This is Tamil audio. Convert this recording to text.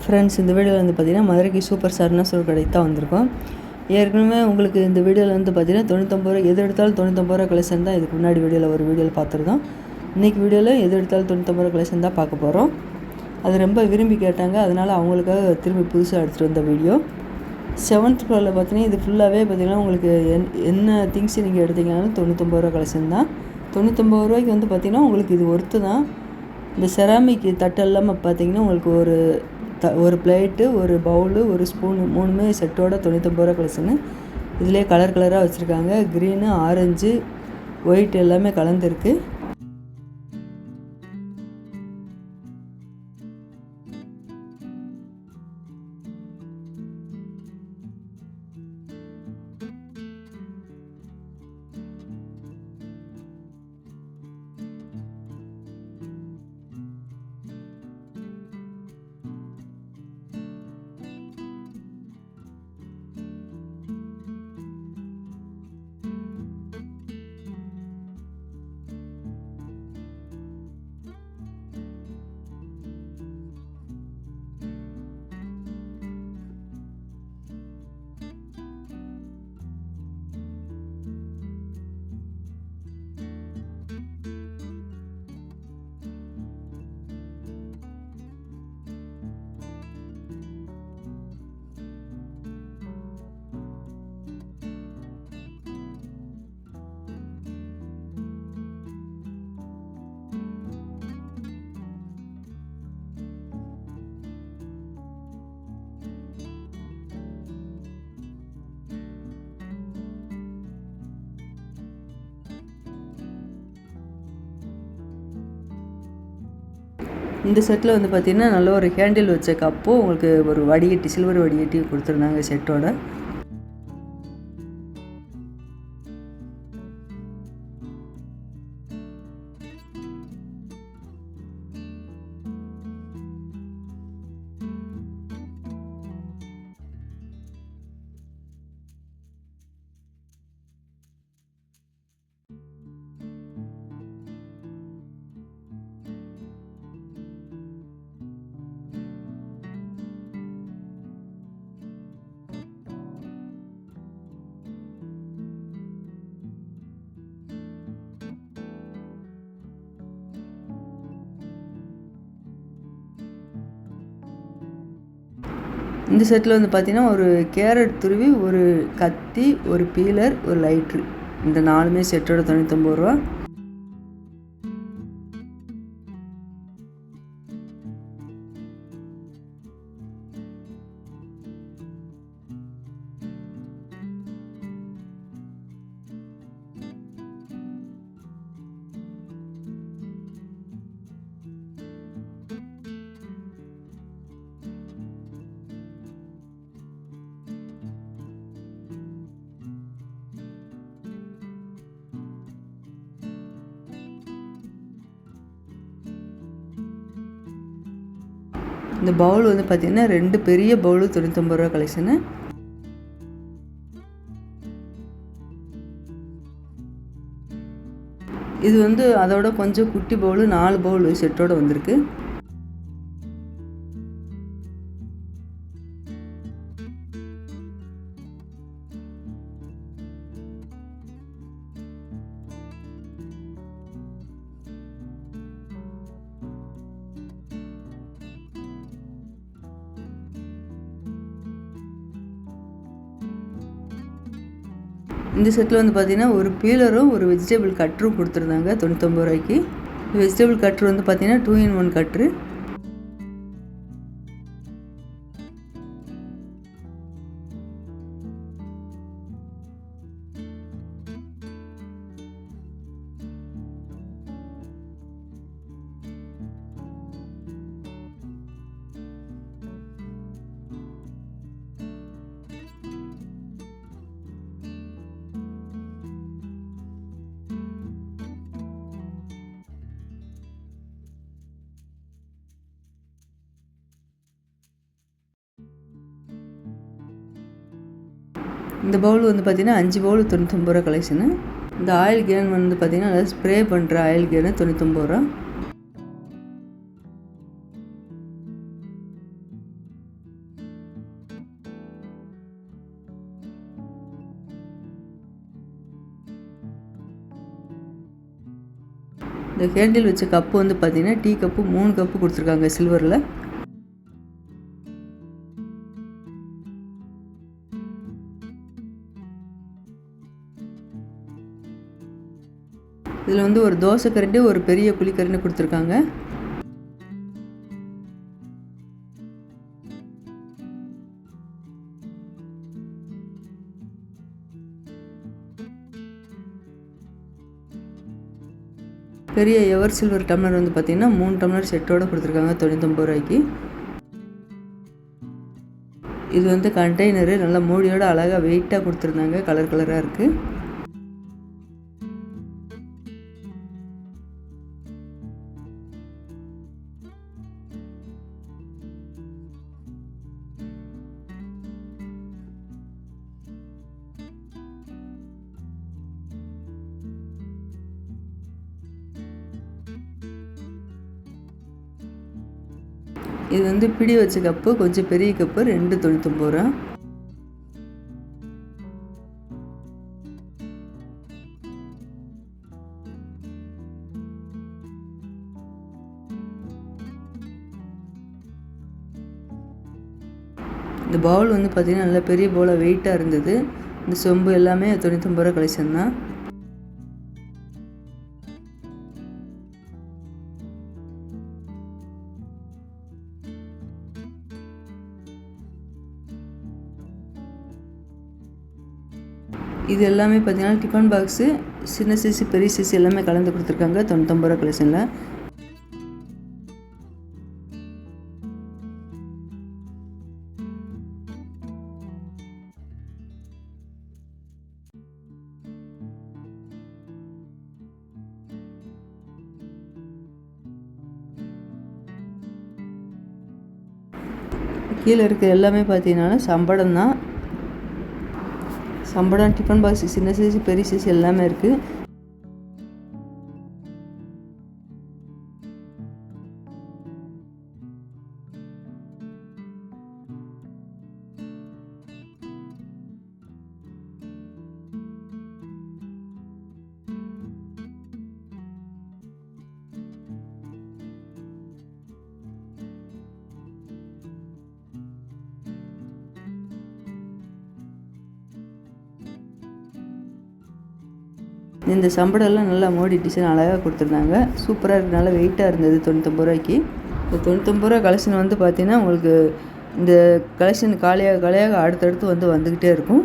ஃப்ரெண்ட்ஸ், இந்த வீடியோவில் வந்து பார்த்திங்கன்னா மதுரைக்கு சூப்பர் சரவணா கடைக்கு தான் வந்திருக்கோம். ஏற்கனவே உங்களுக்கு இந்த வீடியோவில் வந்து பார்த்திங்கன்னா 99 ரூபா, எது எடுத்தாலும் 99 ரூபா கலெக்ஷன் தான். இதுக்கு முன்னாடி ஒரு வீடியோவில் பார்த்துருந்தோம். இன்றைக்கி வீடியோவில் எது எடுத்தாலும் 99 ரூபா கலெக்ஷன் தான் பார்க்க போகிறோம். அது ரொம்ப விரும்பி கேட்டாங்க, அதனால் அவங்களுக்காக திரும்பி புதுசாக எடுத்துகிட்டு வந்த வீடியோ. 7th ஃப்ளோரில் பார்த்தீங்கன்னா இது ஃபுல்லாகவே பார்த்திங்கன்னா உங்களுக்கு என்ன திங்ஸ் நீங்கள் எடுத்தீங்கன்னாலும் 99 ரூபா கலெக்ஷன் தான். 99 ரூபாய்க்கு வந்து பார்த்திங்கன்னா உங்களுக்கு இது ஒர்த்து தான். இந்த செராமிக் தட்டு இல்லாமல் பார்த்திங்கன்னா உங்களுக்கு ஒரு பிளேட்டு, ஒரு பவுலு, ஒரு ஸ்பூனு, மூணுமே செட்டோட 99 ரூபா கலெக்ஷனு. இதிலே கலர் கலராக வச்சுருக்காங்க. க்ரீனு, ஆரஞ்சு, ஒயிட் எல்லாமே கலந்துருக்கு. இந்த செட்டில் வந்து பார்த்திங்கன்னா நல்ல ஒரு ஹேண்டில் வச்ச கப்போ, உங்களுக்கு ஒரு வடிகட்டி, சில்வர் வடிகட்டி கொடுத்துருந்தாங்க செட்டோட. இந்த செட்டில் வந்து பார்த்திங்கன்னா ஒரு கேரட் துருவி, ஒரு கத்தி, ஒரு பீலர், ஒரு லைட்ரு, இந்த 4மே செட்டோட 99 ரூபா. இந்த பவுல் வந்து பார்த்திங்கன்னா 2 பெரிய பவுலு 99 ரூபா கலெக்ஷனு. இது வந்து அதோட கொஞ்சம் குட்டி பவுலு, 4 பவுலு செட்டோட வந்திருக்கு. இந்த செட்டில் வந்து பார்த்திங்கன்னா ஒரு பீலரும் ஒரு வெஜிடபிள் கட்டரும் கொடுத்துருந்தாங்க 99 ரூபாய்க்கு. வெஜிடபிள் கட்ரு வந்து பார்த்திங்கன்னா 2-in-1 கட்ரு. இந்த பவுல் வந்து பார்த்திங்கன்னா 5 பவுல் 99 ரூபா கலெக்ஷனு. இந்த ஆயில் கேன் வந்து பார்த்திங்கன்னா நல்லா ஸ்ப்ரே பண்ணுற ஆயில் கேனு 99 ரூபா. இந்த கேண்டில் வச்ச கப்பு வந்து பார்த்திங்கன்னா டீ கப்பு 3 கப்பு கொடுத்துருக்காங்க சில்வரில். இதில் வந்து ஒரு தோசை கரண்டி, ஒரு பெரிய குழிக்கரண்டி கொடுத்துருக்காங்க. பெரிய எவர் சில்வர் டம்ளர் வந்து பார்த்திங்கன்னா 3 டம்ளர் செட்டோடு கொடுத்துருக்காங்க 99 ரூபாய்க்கு. இது வந்து கண்டெய்னரு நல்லா மூடியோட அழகாக வெயிட்டாக கொடுத்துருந்தாங்க. கலர் கலராக இருக்குது. இது வந்து பிடி வச்ச கப்பு, கொஞ்சம் பெரிய கப்பு, 2,99 ரூபா. இந்த பவுல் வந்து பார்த்திங்கன்னா நல்லா பெரிய பவுலாக வெயிட்டாக இருந்தது. இந்த சொம்பு எல்லாமே 99 ரூபா கலெக்ஷன் தான். இது எல்லாமே பார்த்திங்கன்னா டிஃபன் பாக்ஸு, சின்ன சைஸு பெரிய சைஸு எல்லாமே கலந்து கொடுத்துருக்காங்க 99 ரூபா கலெக்ஷனில். கீழே இருக்க எல்லாமே பார்த்தீங்கன்னா சம்படம் தான். சம்படம், டிஃபன் பாக்ஸ், சின்ன சைஸு பெரிய சைஸ் எல்லாமே இருக்குது. இந்த சம்படம்லாம் நல்லா மோடி டிசைன் அழகாக கொடுத்துருந்தாங்க. சூப்பராக இருக்குது. நல்லா வெயிட்டாக இருந்தது 99 ரூபாய்க்கு. இந்த 99 ரூபா கலெக்ஷன் வந்து பார்த்திங்கன்னா உங்களுக்கு இந்த கலெக்ஷன் காலியாக அடுத்தடுத்து வந்துக்கிட்டே இருக்கும்.